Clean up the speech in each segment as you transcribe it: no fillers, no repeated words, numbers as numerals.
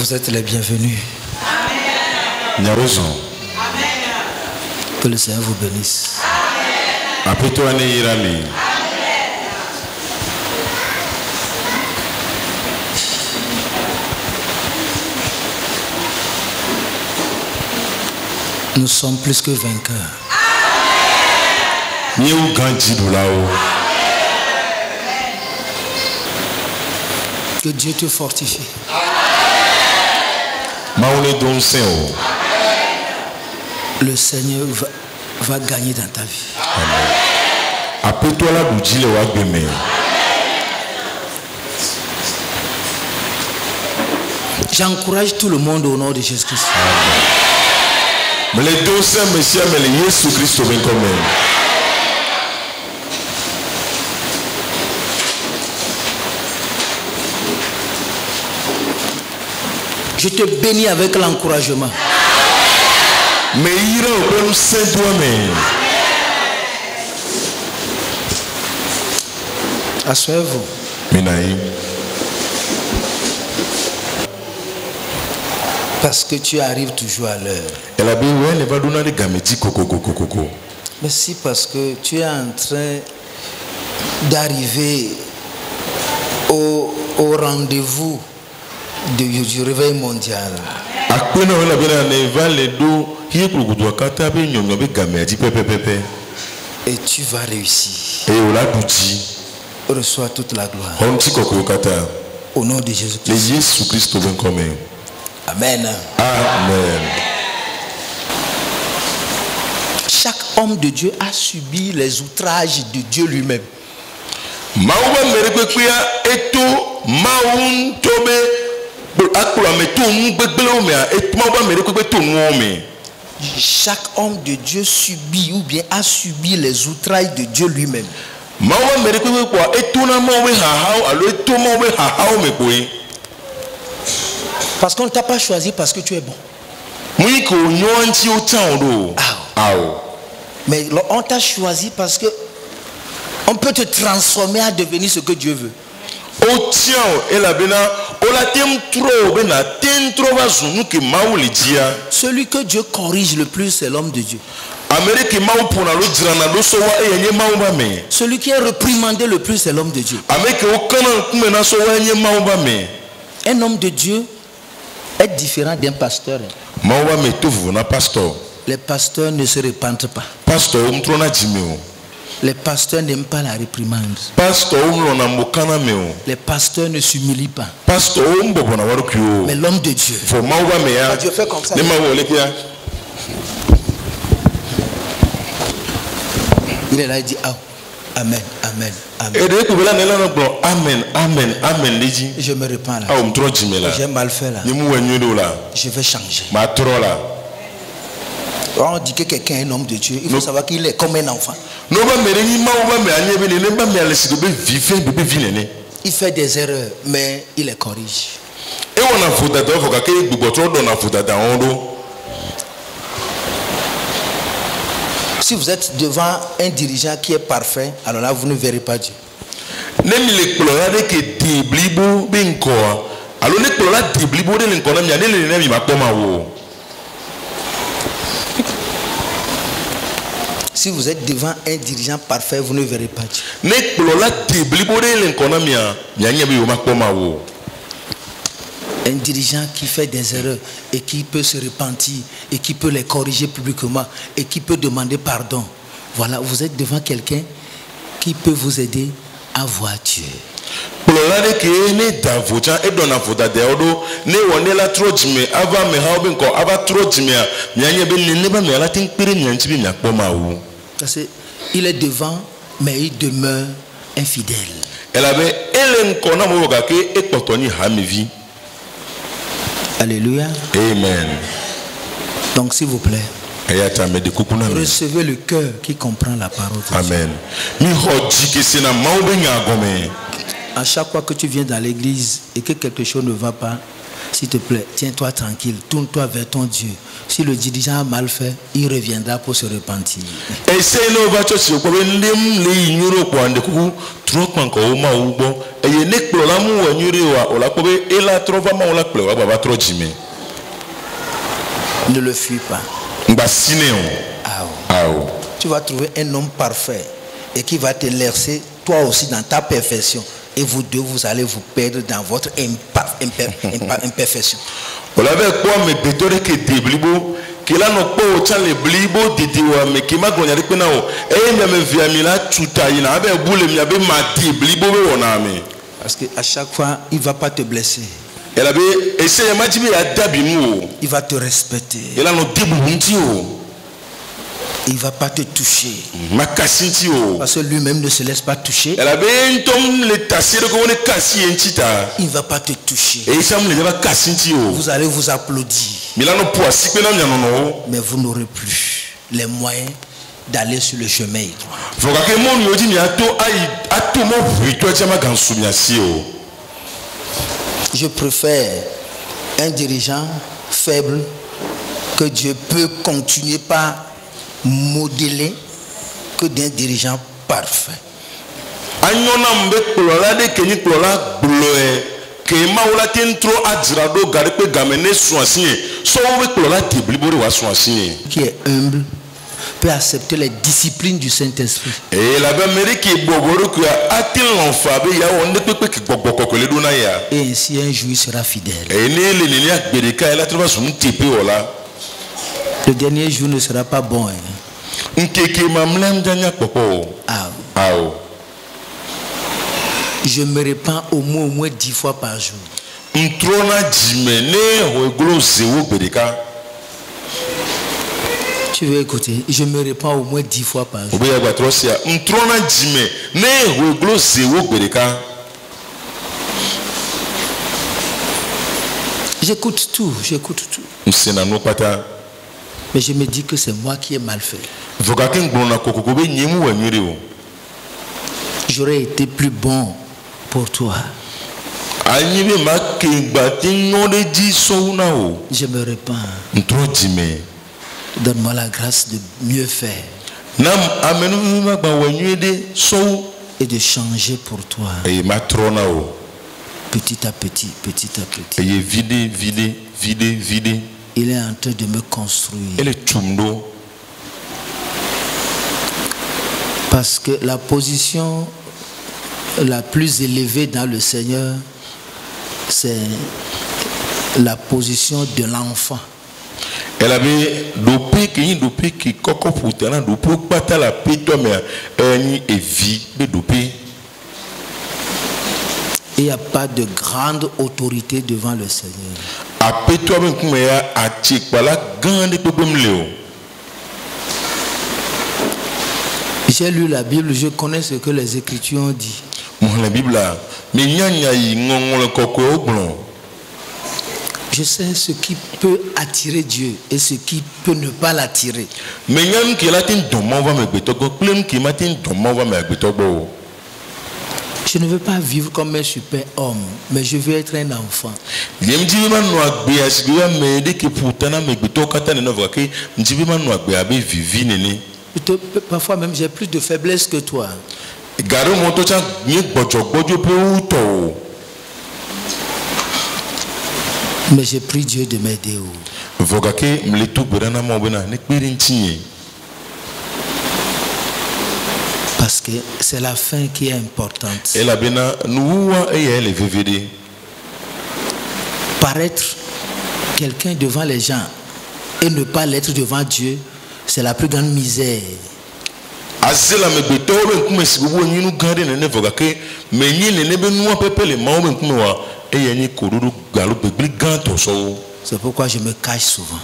Vous êtes les bienvenus. Amen. Que le Seigneur vous bénisse. Amen. Nous sommes plus que vainqueurs. Que Dieu te fortifie. Le Seigneur va gagner dans ta vie. J'encourage tout le monde au nom de Jésus-Christ. Je te bénis avec l'encouragement. Asseyez-vous. Parce que tu arrives toujours à l'heure. Mais si parce que tu es en train d'arriver au rendez-vous du réveil mondial. Et tu vas réussir. Reçois toute la gloire. Au nom de Jésus-Christ. Amen. Amen. Chaque homme de Dieu a subi les outrages de Dieu lui-même. Chaque homme de Dieu subit ou bien a subi les outrages de Dieu lui-même. Parce qu'on ne t'a pas choisi parce que tu es bon. Mais on t'a choisi parce que on peut te transformer à devenir ce que Dieu veut. Celui que Dieu corrige le plus, c'est l'homme de Dieu. Celui qui est réprimandé le plus, c'est l'homme de Dieu. Un homme de Dieu est différent d'un pasteur. Les pasteurs ne se répandent pas. Les pasteurs n'aiment pas la réprimande. Les pasteurs ne s'humilient pas. Mais l'homme de Dieu, Dieu fait comme ça. Il est là, il dit ah, amen, amen, amen. Amen, amen. Je me répands là. J'ai mal fait là. Je vais changer. On dit que quelqu'un est un homme de Dieu, il faut savoir qu'il est comme un enfant. Il fait des erreurs, mais il les corrige. Si vous êtes devant un dirigeant qui est parfait, alors là vous ne verrez pas Dieu. Si vous êtes devant un dirigeant parfait, vous ne verrez pas Dieu. Un dirigeant qui fait des erreurs et qui peut se repentir et qui peut les corriger publiquement et qui peut demander pardon. Voilà, vous êtes devant quelqu'un qui peut vous aider à voir Dieu. Parce qu'il est devant, mais il demeure infidèle. Alléluia. Amen. Donc s'il vous plaît, recevez le cœur qui comprend la parole de Amen. Dieu. À chaque fois que tu viens dans l'église et que quelque chose ne va pas, s'il te plaît, tiens-toi tranquille, tourne-toi vers ton Dieu. Si le dirigeant a mal fait, il reviendra pour se repentir. Trop encore au ma ou bon. Et il n'est que l'amour ou la pobe et la trova ma ou la pleure. Va trop jimé. Ne le fuis pas. Tu vas trouver un homme parfait et qui va te laisser toi aussi dans ta perfection. Et vous deux, vous allez vous perdre dans votre imperfection. On avait quoi mais bétore que déblibo qui là non pas au tchale blibo didiwa mais qui m'a gagné avec nao et même via mila tutaïna avec boule mi avait mati blibo on a mis. Parce que à chaque fois, il va pas te blesser. Elle avait essayé m'a dit à dabimu. Il va te respecter. Et là non débountio. Il va pas te toucher. Parce que lui-même ne se laisse pas toucher. Il ne va pas te toucher. Vous allez vous applaudir. Mais vous n'aurez plus les moyens d'aller sur le chemin. Je préfère un dirigeant faible que Dieu peut continuer par modeler que d'un dirigeant parfait. Qui est humble peut accepter les disciplines du Saint-Esprit. Et ainsi un jour il sera fidèle. Le dernier jour ne sera pas bon. Je me répands au moins 10 fois par jour. Tu veux écouter? Je me répands au moins 10 fois par jour. J'écoute tout. Mais je me dis que c'est moi qui ai mal fait. J'aurais été plus bon pour toi. Je me répands. Donne-moi la grâce de mieux faire. Et de changer pour toi. Petit à petit. Il est en train de me construire. Parce que la position la plus élevée dans le Seigneur, c'est la position de l'enfant. Elle avait il n'y a pas de grande autorité devant le Seigneur. J'ai lu la Bible, je connais ce que les Écritures ont dit. Je sais ce qui peut attirer Dieu et ce qui peut ne pas l'attirer. Je ne veux pas vivre comme un super homme, mais je veux être un enfant. Parfois même j'ai plus de faiblesse que toi. Mais j'ai pris Dieu de m'aider. Parce que c'est la fin qui est importante. Paraître quelqu'un devant les gens et ne pas l'être devant Dieu, c'est la plus grande misère. C'est pourquoi je me cache souvent.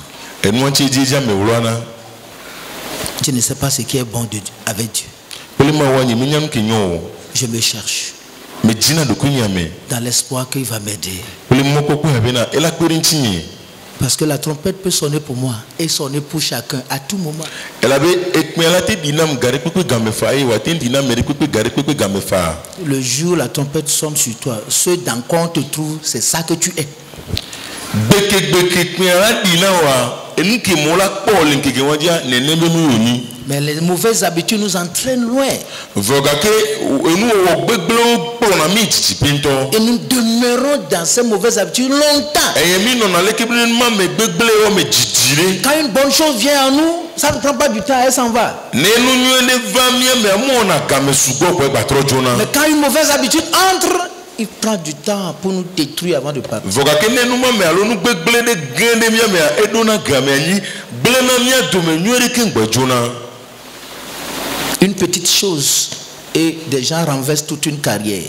Je ne sais pas ce qui est bon avec Dieu. Je me cherche dans l'espoir qu'il va m'aider. Parce que la trompette peut sonner pour moi et sonner pour chacun à tout moment. Le jour la trompette sonne sur toi, ce dans quoi on te trouve, c'est ça que tu es. Mais les mauvaises habitudes nous entraînent loin. Et nous demeurons dans ces mauvaises habitudes longtemps. Quand une bonne chose vient à nous, ça ne prend pas du temps, elle s'en va. Mais quand une mauvaise habitude entre, il prend du temps pour nous détruire avant de partir. Une petite chose et des gens renversent toute une carrière.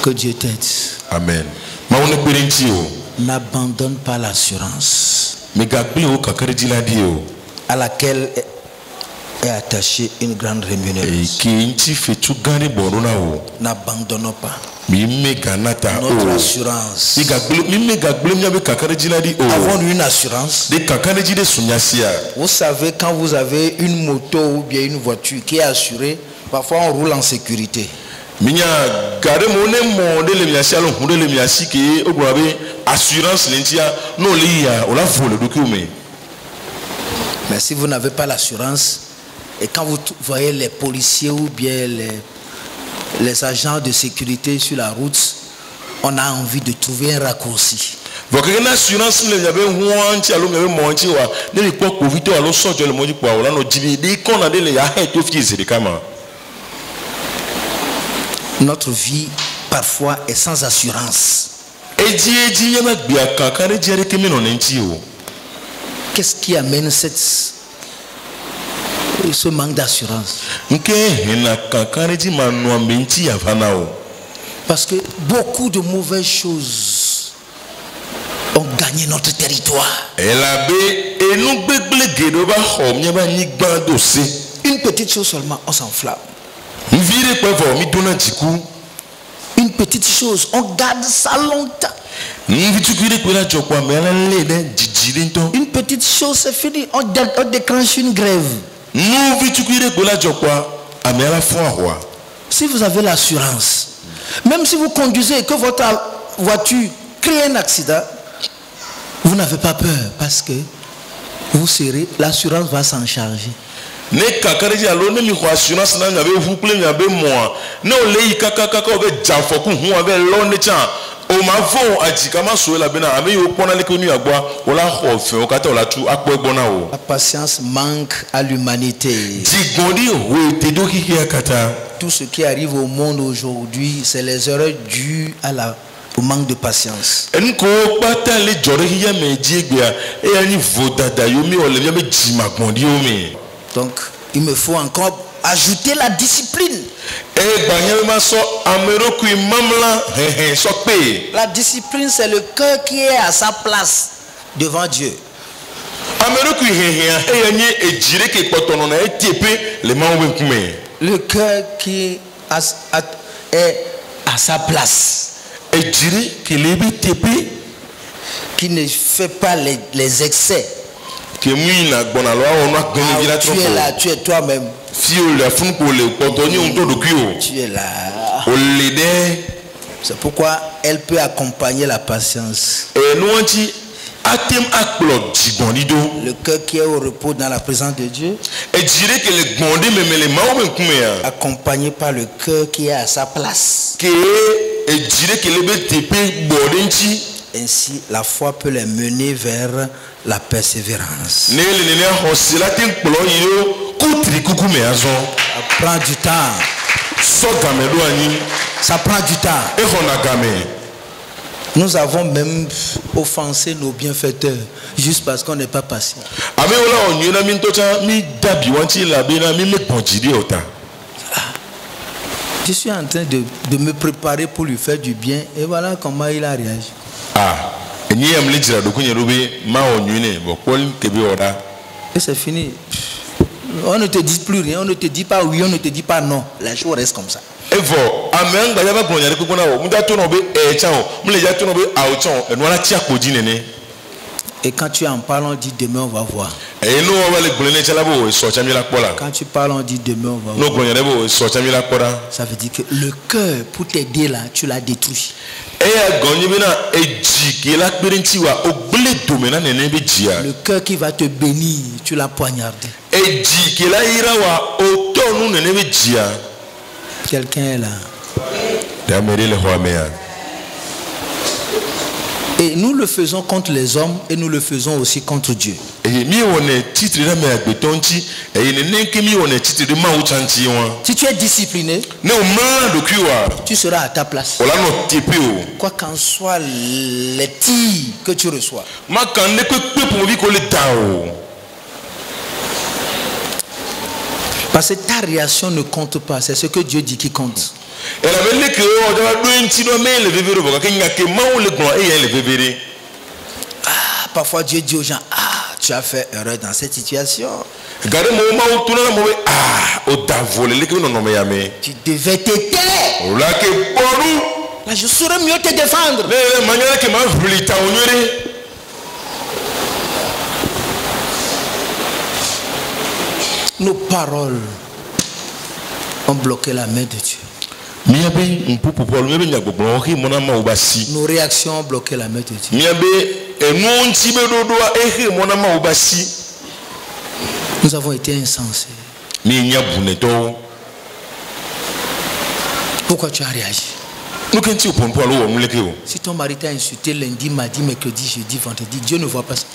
Que Dieu t'aide. Amen. N'abandonne pas l'assurance à laquelle est attachée une grande rémunération. N'abandonnons pas notre assurance. Avons-nous une assurance? Vous savez, quand vous avez une moto ou bien une voiture qui est assurée, parfois on roule en sécurité. Mais si vous n'avez pas l'assurance, et quand vous voyez les policiers ou bien les agents de sécurité sur la route, on a envie de trouver un raccourci. Notre vie parfois est sans assurance. Qu'est-ce qui amène ce manque d'assurance? Parce que beaucoup de mauvaises choses ont gagné notre territoire. Une petite chose seulement, on s'enflamme. Une petite chose, on garde ça longtemps. Une petite chose, c'est fini, on déclenche une grève. Si vous avez l'assurance, même si vous conduisez et que votre voiture crée un accident, vous n'avez pas peur parce que vous serez, l'assurance va s'en charger. La patience manque à l'humanité. Tout ce qui arrive au monde aujourd'hui, c'est les erreurs dues au manque de patience. Donc, il me faut encore ajouter la discipline. La discipline, c'est le cœur qui est à sa place devant Dieu. Le cœur qui est à sa place, qui ne fait pas les excès. Tu es là, tu es toi-même. Tu es là. C'est pourquoi elle peut accompagner la patience. Le cœur qui est au repos dans la présence de Dieu, accompagné par le cœur qui est à sa place. Ainsi, la foi peut les mener vers la persévérance. Ça prend du temps. Ça prend du temps. Nous avons même offensé nos bienfaiteurs juste parce qu'on n'est pas patient. Je suis en train de me préparer pour lui faire du bien et voilà comment il a réagi. Et c'est fini. On ne te dit plus rien, on ne te dit pas oui, on ne te dit pas non. La chose reste comme ça. Et quand tu en parles, on dit demain on va voir. Quand tu parles, on dit demain, on va voir. Ça veut dire que le cœur, pour t'aider là, tu l'as détruit. Le cœur qui va te bénir, tu l'as poignardé. Quelqu'un est là. Et nous le faisons contre les hommes et nous le faisons aussi contre Dieu. Si tu es discipliné, tu seras à ta place. Quoi qu'en soit les tirs que tu reçois. Parce que ta réaction ne compte pas, c'est ce que Dieu dit qui compte. Parfois Dieu dit aux gens, tu as fait erreur dans cette situation. Tu devais te taire. Là, je saurais mieux te défendre. Nos paroles ont bloqué la main de Dieu. Nos réactions ont bloqué la main de Dieu. Nous avons été insensés. Pourquoi tu as réagi? Si ton mari t'a insulté lundi, mardi, mercredi, jeudi, vendredi, Dieu ne voit pas ça.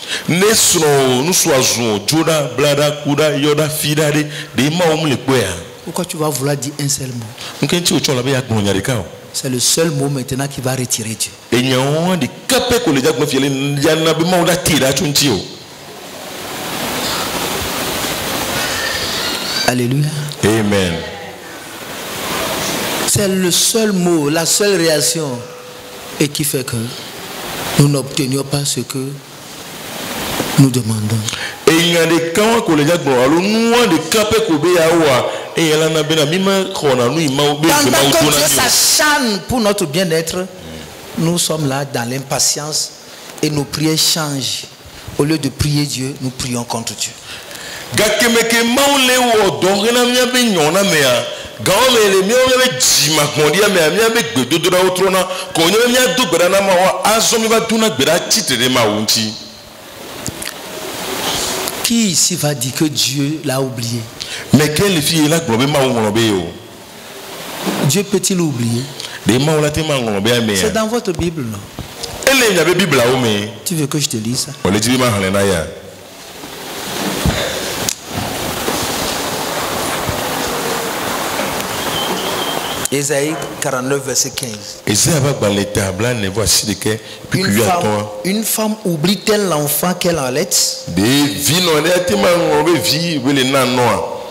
Pourquoi tu vas vouloir dire un seul mot? C'est le seul mot maintenant qui va retirer Dieu. Alléluia. Amen. C'est le seul mot, la seule réaction et qui fait que nous n'obtenions pas ce que nous demandons. Pendant que Dieu s'acharne pour notre bien-être, nous sommes là dans l'impatience et nos prières changent. Au lieu de prier Dieu, nous prions contre Dieu. Qui ici va dire que Dieu l'a oublié? Dieu peut-il oublier? C'est dans votre Bible, non? Tu veux que je te lise ça? Ésaïe 49, verset 15. Une femme oublie-t-elle l'enfant qu'elle enlaite?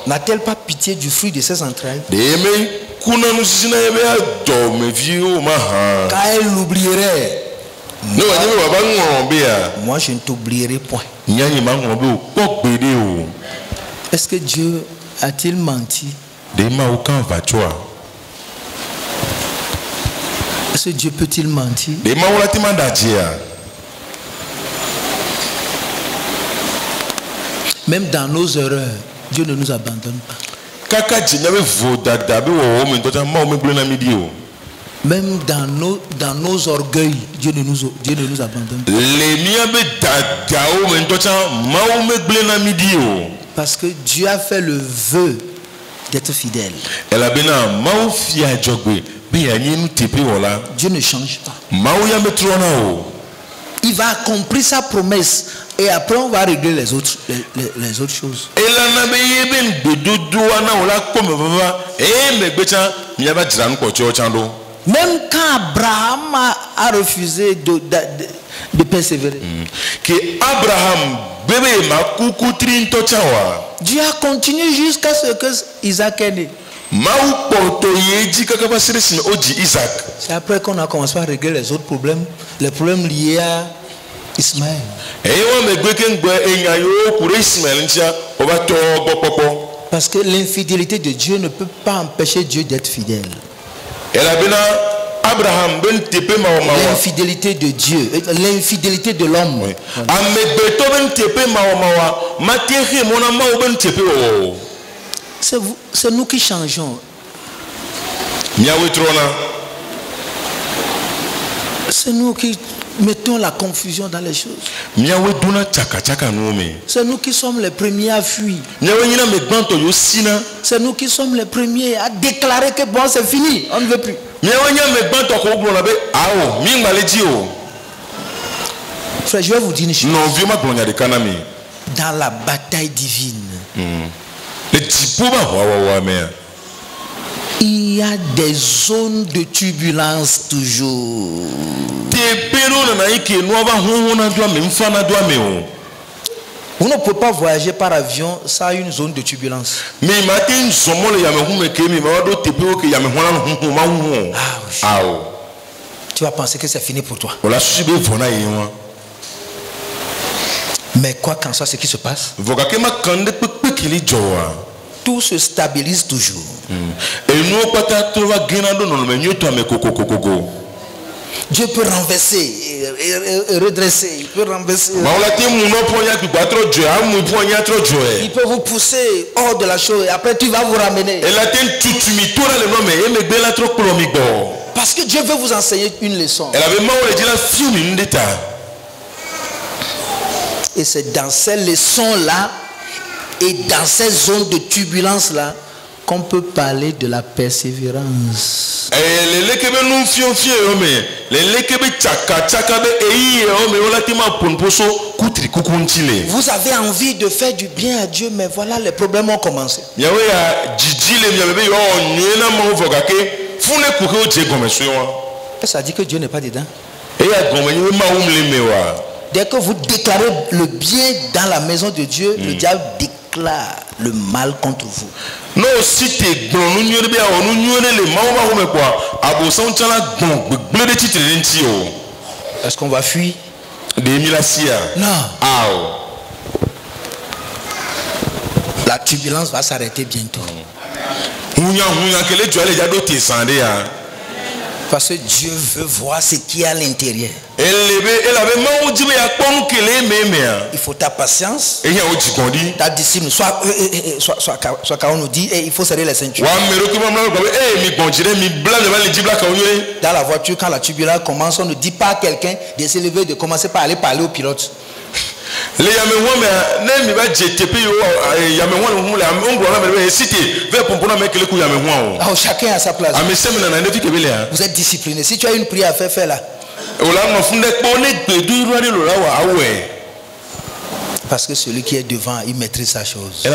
N'a-t-elle pas pitié du fruit de ses entrailles? Car elle l'oublierait. Moi, je ne t'oublierai point. Est-ce que Dieu a-t-il menti? Est-ce que Dieu peut-il mentir? Même dans nos erreurs, Dieu ne nous abandonne pas. Même dans nos orgueils, Dieu ne nous abandonne pas. Parce que Dieu a fait le vœu d'être fidèle. Dieu ne change pas. Il va accomplir sa promesse et après on va régler les autres choses. Même quand Abraham a refusé de persévérer, Dieu a continué jusqu'à ce que Isaac est né. C'est après qu'on a commencé à régler les autres problèmes, les problèmes liés à Ismaël. Parce que l'infidélité de Dieu ne peut pas empêcher Dieu d'être fidèle. Abraham ben tepe mawa l'infidélité de Dieu, l'infidélité de l'homme. Amebeto ben tepe mawa materi mona mawa ben tepe o. C'est nous qui changeons. C'est nous qui mettons la confusion dans les choses. C'est nous qui sommes les premiers à fuir. C'est nous qui sommes les premiers à déclarer que bon, c'est fini, on ne veut plus. Frère, je vais vous dire une chose. Dans la bataille divine, il y a des zones de turbulence toujours. Vous ne pouvez pas voyager par avion sans une zone de turbulence. Ah oui. Tu vas penser que c'est fini pour toi. Mais quoi qu'en soit ce qui se passe, tout se stabilise toujours. Dieu peut renverser et redresser. Il peut renverser. Il peut vous pousser hors de la chose et après tu vas vous ramener. Parce que Dieu veut vous enseigner une leçon. Et c'est dans ces leçons-là et dans ces zones de turbulence-là qu'on peut parler de la persévérance. Vous avez envie de faire du bien à Dieu, mais voilà, les problèmes ont commencé. Ça dit que Dieu n'est pas dedans. Dès que vous déclarez le bien dans la maison de Dieu, le diable déclare le mal contre vous. Est-ce qu'on va fuir? Non. La turbulence va s'arrêter bientôt. Parce que Dieu veut voir ce qui est à l'intérieur. Il faut ta patience, ta discipline. Soit quand on nous dit il faut serrer les ceintures. Dans la voiture, quand la turbulence commence, on ne dit pas à quelqu'un de se lever, de commencer par aller parler au pilote. Chacun a sa place. Vous êtes discipliné. Si tu as une prière à faire, fais-la. Parce que celui qui est devant, il maîtrise sa chose.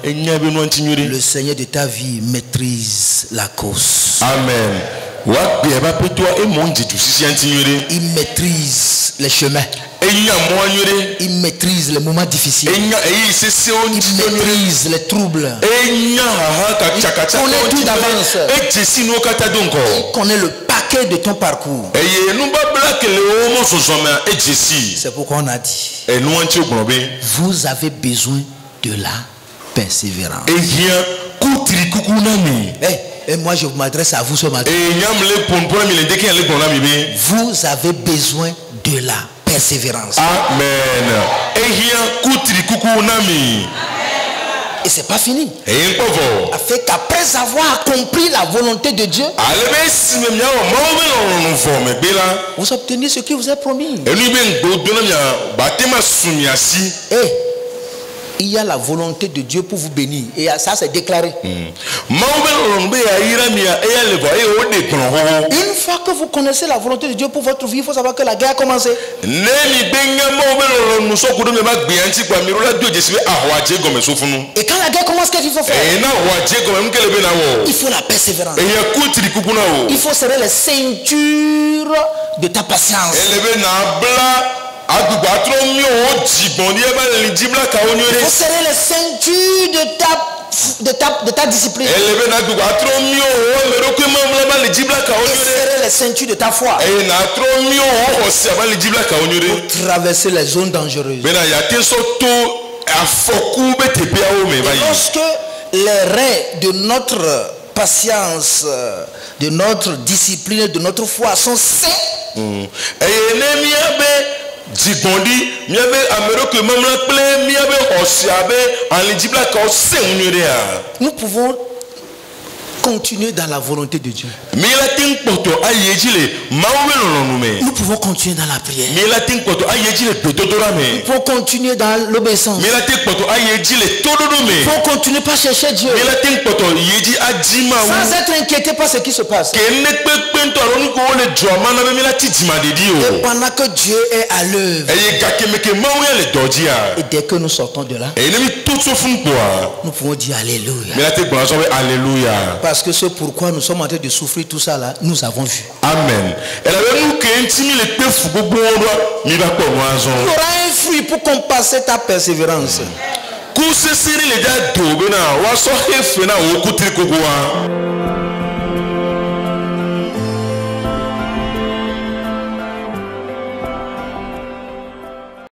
Le Seigneur de ta vie maîtrise la cause. Amen. Il maîtrise les chemins. Il maîtrise les moments difficiles. Il maîtrise les troubles. Il connaît tout d'avance. Il connaît le paquet de ton parcours. C'est pourquoi on a dit, vous avez besoin de la persévérance. Et moi je m'adresse à vous ce matin. Vous avez besoin de la persévérance. Amen. Et c'est pas fini. Afin qu'après avoir accompli la volonté de Dieu, vous obtenez ce qui vous est promis. Il y a la volonté de Dieu pour vous bénir. Et ça c'est déclaré. Une fois que vous connaissez la volonté de Dieu pour votre vie, il faut savoir que la guerre a commencé. Et quand la guerre commence, qu'est-ce qu'il faut faire? Il faut la persévérance. Il faut serrer les ceintures de ta patience. Il faut serrer les ceintures de ta discipline. Et serrer les ceintures de ta foi. Pour traverser les zones dangereuses. Et lorsque les reins de notre patience, de notre discipline, de notre foi sont sains. Nous pouvons continuer dans la volonté de Dieu. Nous pouvons continuer dans la prière. Nous pouvons continuer dans l'obéissance. Nous pouvons continuer par chercher Dieu sans être inquiété par ce qui se passe. Et pendant que Dieu est à l'œuvre, et dès que nous sortons de là, nous pouvons dire Alléluia. Parce que ce pourquoi nous sommes en train de souffrir tout ça là, nous avons vu. Amen. Il y aura un fruit pour compenser ta persévérance.